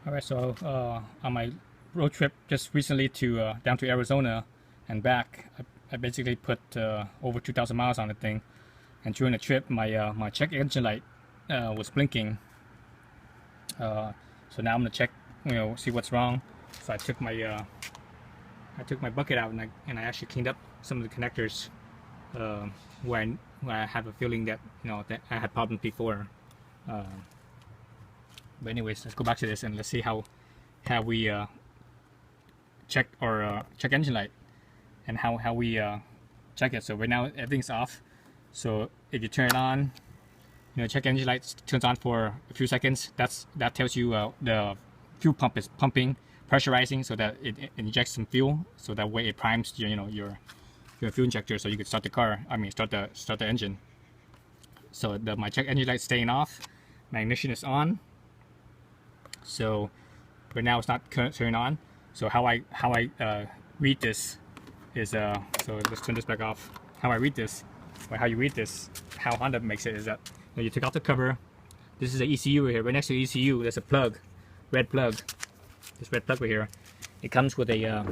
All right, so on my road trip just recently to down to Arizona and back, I basically put over 2,000 miles on the thing. And during the trip, my check engine light was blinking. So now I'm gonna check, see what's wrong. So I took my bucket out and I actually cleaned up some of the connectors where I have a feeling that that I had problems before. But anyways, let's go back to this and let's see how we check our check engine light and how we check it. So right now everything's off. So if you turn it on, check engine light turns on for a few seconds. That tells you the fuel pump is pumping, pressurizing, so that it injects some fuel. So that way it primes your fuel injector, so you can start the car. I mean, start the engine. So my check engine light is staying off. My ignition is on. So right now it's not turned on. So how I read this is so let's turn this back off. How I read this, or how you read this, how Honda makes it is that you take off the cover. This is the ECU right here. Right next to the ECU, there's a plug, red plug. This red plug right here. It comes with a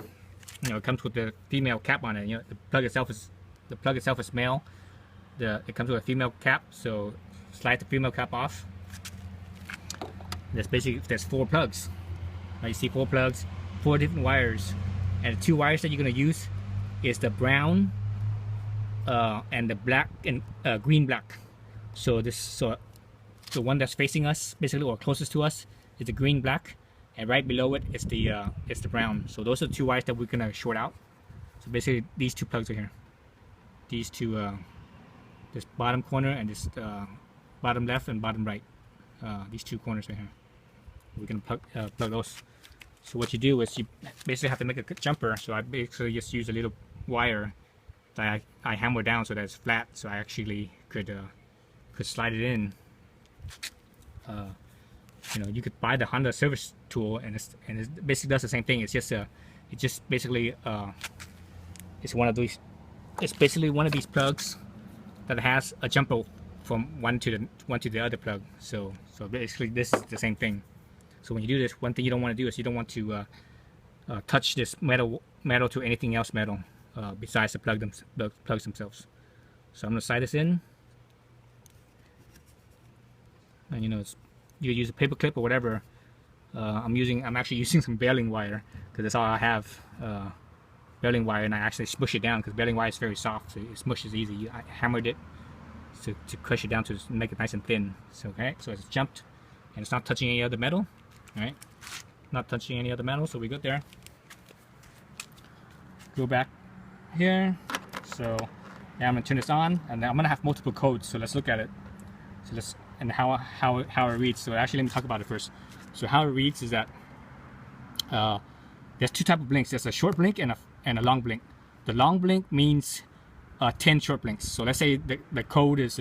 it comes with the female cap on it. The plug itself is male. It comes with a female cap. So slide the female cap off. There's 4 plugs. Now you see 4 plugs, 4 different wires, and the 2 wires that you're gonna use is the brown and the black and green black. So the one that's facing us, basically, or closest to us, is the green black, and right below it is the brown. So those are the 2 wires that we're gonna short out. So basically these 2 plugs are here. These 2, this bottom corner and this bottom left and bottom right. These 2 corners right here. We're gonna plug those. So what you do is you basically have to make a jumper. So I basically just use a little wire that I hammer down so that it's flat. So I actually could slide it in. You could buy the Honda service tool, and it basically does the same thing. It's just basically it's one of these. It's basically one of these plugs that has a jumper from one to the other plug. So basically this is the same thing. So when you do this, one thing you don't want to do is you don't want to touch this metal to anything else metal besides the plugs themselves. So I'm gonna slide this in, and you use a paper clip or whatever. I'm actually using some baling wire because that's all I have. Baling wire, and I actually smush it down because baling wire is very soft, so it smushes easy. I hammered it to crush it down to make it nice and thin. So okay, so it's jumped and it's not touching any other metal. All right, not touching any other metal, so we're good there. Go back here. So now I'm gonna turn this on, and I'm gonna have multiple codes. So let's look at it. So and how it reads. So actually, let me talk about it first. So how it reads is that there's 2 types of blinks. There's a short blink and a long blink. The long blink means 10 short blinks. So let's say the code is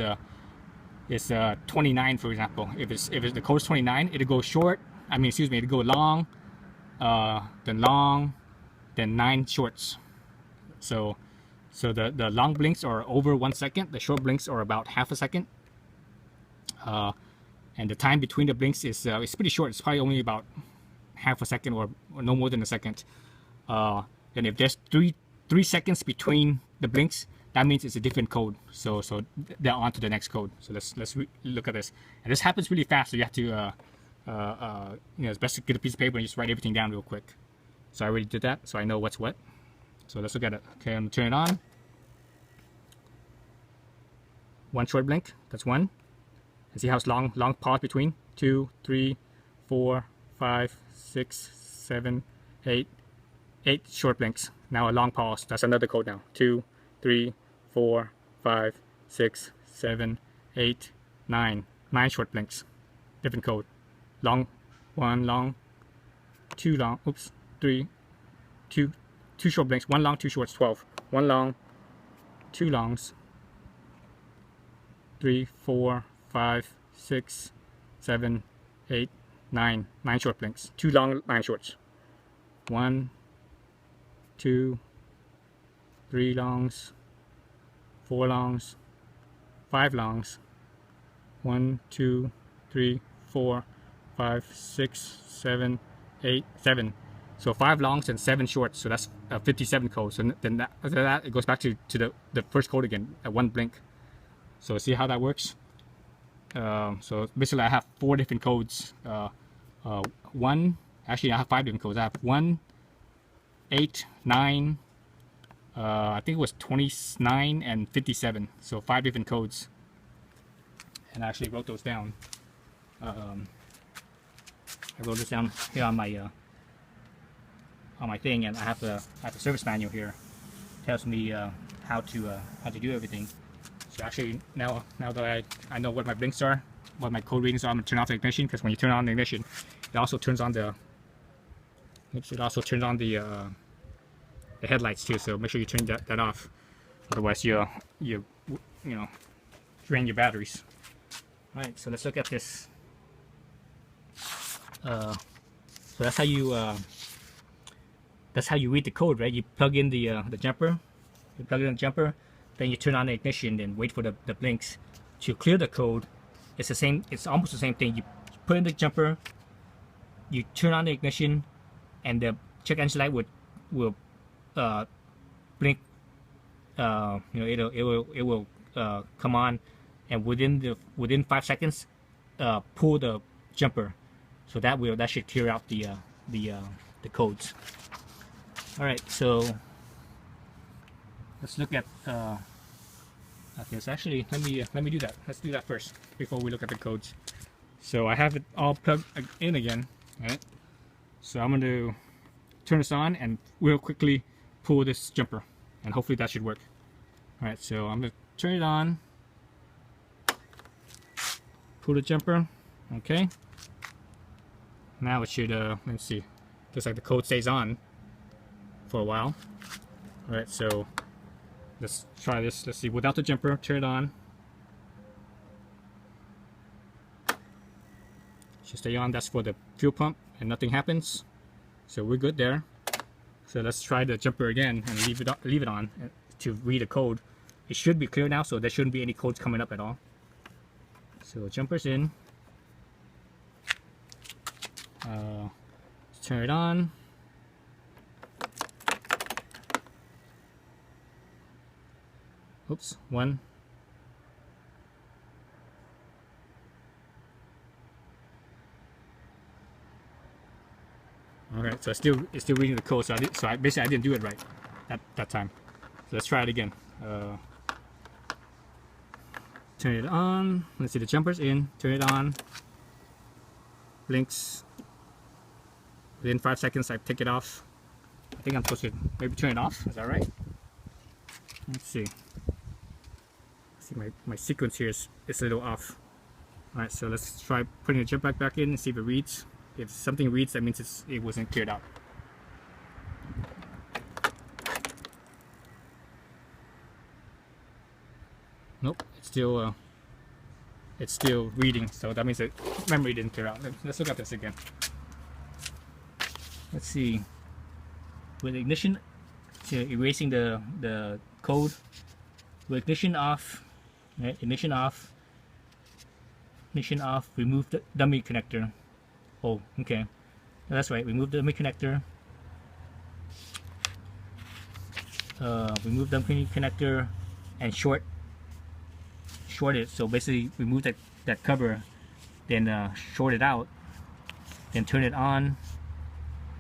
29, for example. If the code is 29, it'll go short. It'll go long, then 9 shorts. So the long blinks are over 1 second. The short blinks are about half a second. And the time between the blinks is it's pretty short. It's probably only about half a second or no more than a second. And if there's 3 seconds between the blinks, that means it's a different code. So they're on to the next code. So let's look at this. And this happens really fast. So you have to it's best to get a piece of paper and just write everything down real quick. So I already did that, so I know what's what. So let's look at it. Okay, I'm gonna turn it on. 1 short blink. That's 1. And see how it's long pause between. 2, 3, 4, 5, 6, 7, 8. 8 short blinks. Now a long pause. That's another code now. 2, 3, 4, 5, 6, 7, 8, 9. 9 short blinks. Different code. Long, 1 long, 2 long. Oops, 3, 2 short blinks. 1 long, 2 shorts. 12. 1 long, 2 longs. 3, 4, 5, 6, 7, 8, 9. 9 short blinks. 2 long, 9 shorts. 1, 2, 3 longs, 4 longs, 5 longs. 1, 2, 3, 4, 5, 6, 7, 8, 7. So 5 longs and 7 shorts. So that's 57 codes. So then after that, it goes back to the first code again at 1 blink. So see how that works. So basically, I have 4 different codes. Actually, I have 5 different codes. I have 1, 8, 9. I think it was 29 and 57. So 5 different codes. And I actually wrote those down. I wrote this down here on my thing, and I have the service manual here. Tells me how to do everything. So actually, now that I know what my blinks are, what my code readings are, I'm gonna turn off the ignition, because when you turn on the ignition, it also turns on the headlights too. So make sure you turn that off. Otherwise, you drain your batteries. All right, so let's look at this. So that's how you read the code, right? You plug in the jumper. You plug in the jumper, then you turn on the ignition, then wait for the blinks to clear the code. It's the same. It's almost the same thing. You put in the jumper, you turn on the ignition, and the check engine light will blink. It will come on, and within 5 seconds, pull the jumper. So that should clear out the codes. All right, so let's look at. Okay, so actually, let me do that. Let's do that first before we look at the codes. So I have it all plugged in again. All right. So I'm going to turn this on and real quickly pull this jumper, and hopefully that should work. All right. So I'm going to turn it on. Pull the jumper. Okay. Now it should. Let's see. Looks like the code stays on for a while. All right. So let's try this. Let's see. Without the jumper, turn it on. Should stay on. That's for the fuel pump, and nothing happens. So we're good there. So let's try the jumper again and leave it on to read the code. It should be clear now, so there shouldn't be any codes coming up at all. So jumper's in. Let's turn it on. Oops, 1. All right, so it's still reading the code. So basically I didn't do it right that time. So let's try it again. Turn it on. Let's see, the jumper's in. Turn it on. Blinks. Within 5 seconds, I take it off. I think I'm supposed to maybe turn it off. Is that right? Let's see. My sequence here is a little off. All right, so let's try putting the jump back in and see if it reads. If something reads, that means it wasn't cleared out. Nope, it's still reading, so that means that memory didn't clear out. Let's look at this again. Let's see. With ignition, erasing the code. With ignition off, right? Ignition off. Remove the dummy connector. Oh, okay. That's right. Remove the dummy connector. Remove the dummy connector and short it. So basically, remove that cover, then short it out, then turn it on,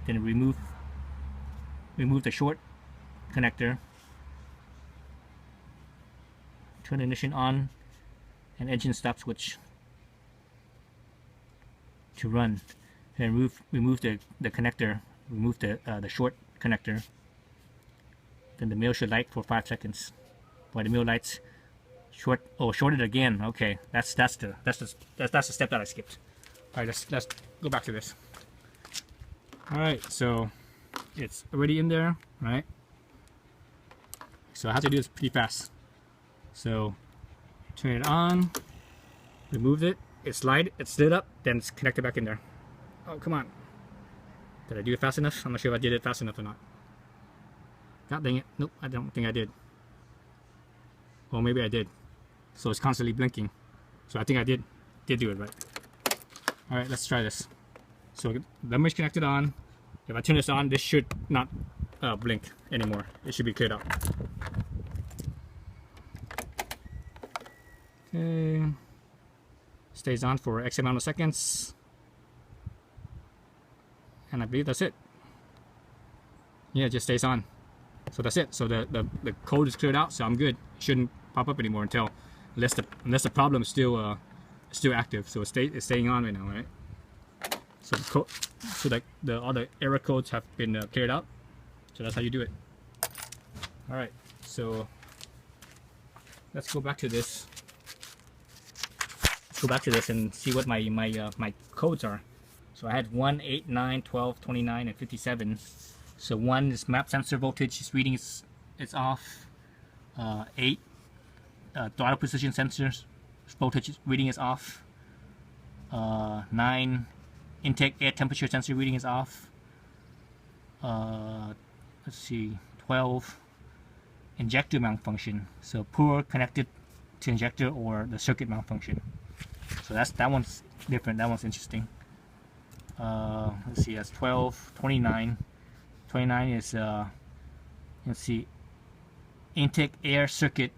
then remove the short connector. Turn the ignition on, and engine stop switch to run. And remove the connector. Remove the short connector. Then the mill should light for 5 seconds. While the mill lights, short it again. Okay, that's the step that I skipped. All right, let's go back to this. All right, so it's already in there, right? So I have to do this pretty fast. So turn it on, remove it, it slid up, then it's connected back in there. Oh, come on. Did I do it fast enough? I'm not sure if I did it fast enough or not. God dang it. Nope, I don't think I did. Or maybe I did. So it's constantly blinking. So I think I did do it right. All right, let's try this. So the image connected on. If I turn this on, this should not blink anymore. It should be cleared out. Okay. Stays on for X amount of seconds. And I believe that's it. Yeah, it just stays on. So that's it. So the code is cleared out, so I'm good. It shouldn't pop up anymore unless the problem is still active. So it's staying on right now, right? So the code, so all the error codes have been cleared out. So that's how you do it. All right. So let's go back to this. Let's go back to this and see what my codes are. So I had 1, 8, 9, 12, 29, and 57. So 1 is map sensor voltage. Its reading is off. 8, throttle precision sensors voltage reading is off. 9, intake air temperature sensor reading is off. Let's see, 12, injector malfunction. So poor connected to injector or the circuit malfunction. So that one's different. That one's interesting. Let's see, that's 12, 29. 29 is let's see, intake air circuit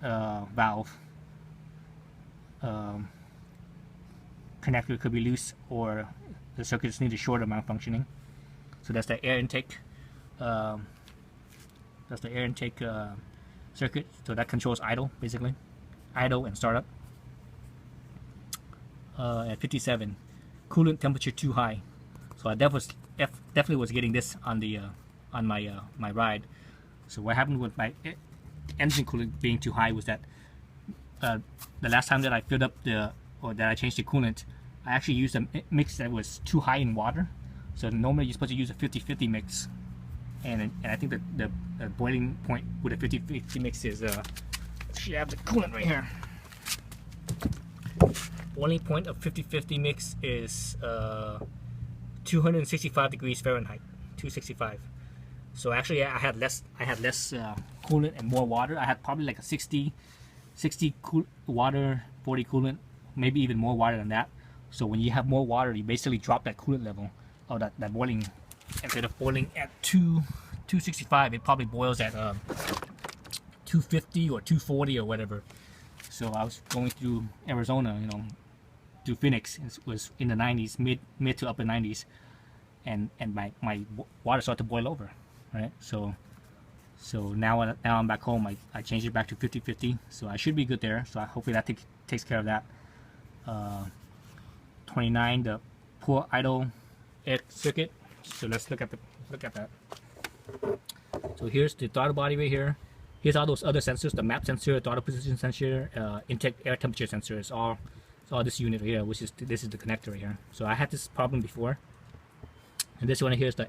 valve connector could be loose or the circuits need a short or malfunctioning. So that's the air intake. That's the air intake circuit. So that controls idle, basically, idle and startup. At 57, coolant temperature too high. So I definitely was getting this on the on my ride. So what happened with my engine coolant being too high was that the last time that I filled up that I changed the coolant, I actually used a mix that was too high in water. So normally you're supposed to use a 50-50 mix, and I think that the boiling point with a 50-50 mix is actually I have the coolant right here. Boiling point of 50-50 mix is 265 degrees Fahrenheit, 265. So actually I had less coolant and more water. I had probably like a 60 water, 40 coolant, maybe even more water than that. So when you have more water, you basically drop that coolant level of that boiling. Instead of boiling at 265, it probably boils at 250 or 240 or whatever. So I was going through Arizona, through Phoenix. It was in the 90s, mid to upper 90s, and my water started to boil over, right? So now I'm back home. I changed it back to 50-50, so I should be good there. So hopefully that takes care of that. 29, the poor idle air circuit. So let's look at that. So here's the throttle body right here. Here's all those other sensors: the map sensor, throttle position sensor, intake air temperature sensor. It's all this unit right here, this is the connector right here. So I had this problem before, and this one here is the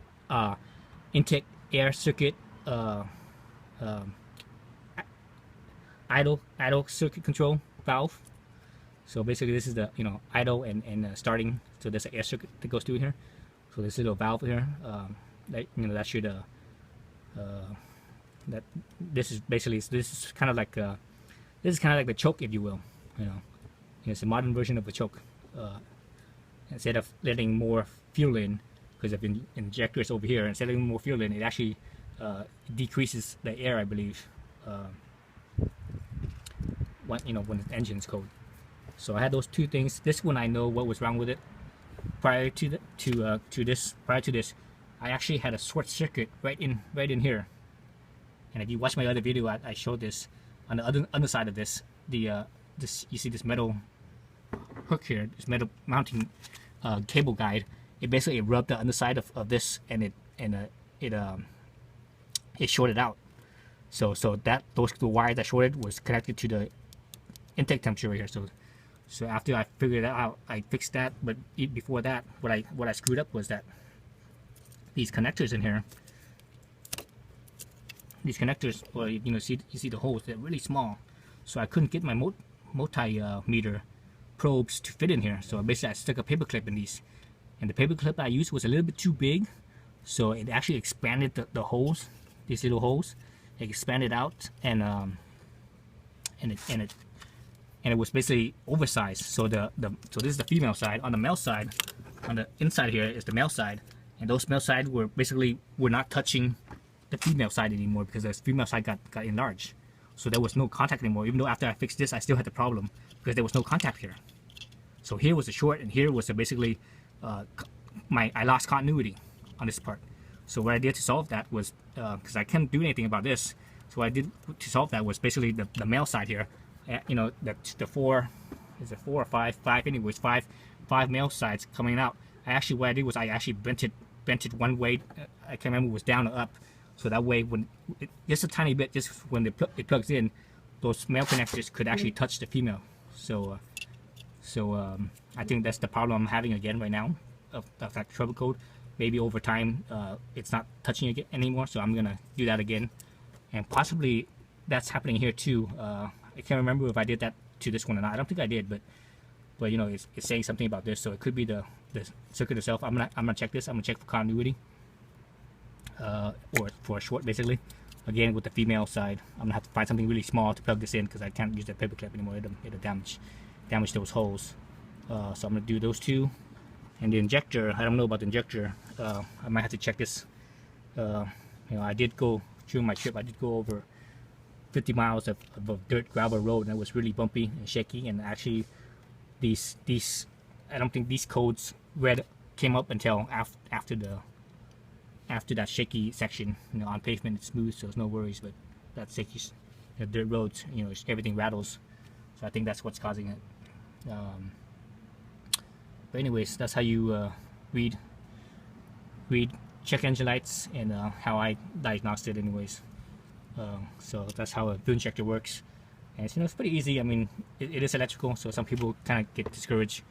intake air circuit idle circuit control valve. So basically this is the idle and starting. So there's an air circuit that goes through here. So this little valve here, that should that this is kind of like the choke, if you will. It's a modern version of a choke. Instead of letting more fuel in, because the injector is over here, instead of letting more fuel in, it actually decreases the air, I believe, when the engine's cold. So I had those two things. This one I know what was wrong with it. Prior to this, I actually had a short circuit right in here. And if you watch my other video, I showed this on the other side of this. You see this metal hook here, this metal mounting cable guide. It basically rubbed the underside of this, and it shorted out. So the wire that shorted was connected to the intake temperature right here. So after I figured that out, I fixed that. But before that, what I screwed up was that these connectors in here, these connectors, well, you see the holes, they're really small. So I couldn't get my multimeter probes to fit in here. So basically I stuck a paper clip in these, and the paper clip I used was a little bit too big, so it actually expanded the holes, these little holes. It expanded out, and and it was basically oversized. So so this is the female side. On the male side, on the inside here is the male side, and those male side were not touching the female side anymore because the female side got enlarged. So there was no contact anymore. Even though after I fixed this, I still had the problem because there was no contact here. So here was a short, and here was basically I lost continuity on this part. So what I did to solve that was, because I can't do anything about this, so what I did to solve that was basically the male side here. You know, the four, is it 4 or 5? 5 anyways, five male sides coming out. What I did was I actually bent it one way. I can't remember if it was down or up. So that way, just a tiny bit, just when it plugs in, those male connectors could actually touch the female. So I think that's the problem I'm having again right now of that trouble code. Maybe over time it's not touching it anymore, so I'm gonna do that again, and possibly that's happening here too. I can't remember if I did that to this one or not. I don't think I did, but you know, it's saying something about this, so it could be the circuit itself. I'm gonna check this. I'm gonna check for continuity, or for a short basically. Again, with the female side, I'm gonna have to find something really small to plug this in because I can't use the paper clip anymore. It'll damage those holes. So I'm gonna do those two, and the injector. I don't know about the injector. I might have to check this. You know, I did go during my trip. I did go over 50 miles of a dirt gravel road, and it was really bumpy and shaky. And actually, these I don't think these codes came up until after that shaky section. You know, on pavement it's smooth, so there's no worries. But that shaky, dirt roads, you know, everything rattles. So I think that's what's causing it. But anyways, that's how you read check engine lights, and how I diagnosed it anyways. So that's how a fuel injector works, and you know, it's pretty easy. I mean, it is electrical, so some people kind of get discouraged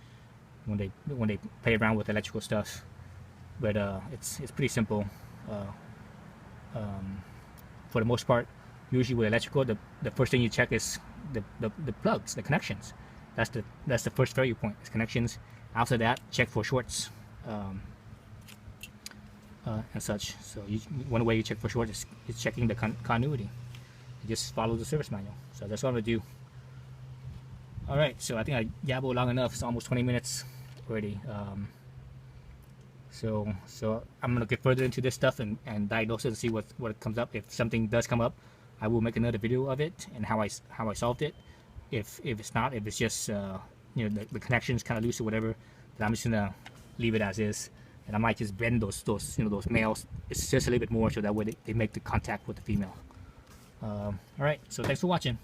when they play around with electrical stuff, but it's pretty simple. For the most part, usually with electrical, the first thing you check is the plugs, the connections. That's the first failure point, is connections. After that, check for shorts and such. So one way you check for shorts is checking the continuity. You just follow the service manual. So that's what I'm gonna do. All right, so I think I yabbled long enough. It's almost 20 minutes already. So I'm gonna get further into this stuff and diagnose it and see what comes up. If something does come up, I will make another video of it and how I solved it. If it's not, if it's just you know, the connection's kind of loose or whatever, then I'm just gonna leave it as is, and I might just bend those you know, those males. It's just a little bit more, so that way they make the contact with the female. All right, so thanks for watching.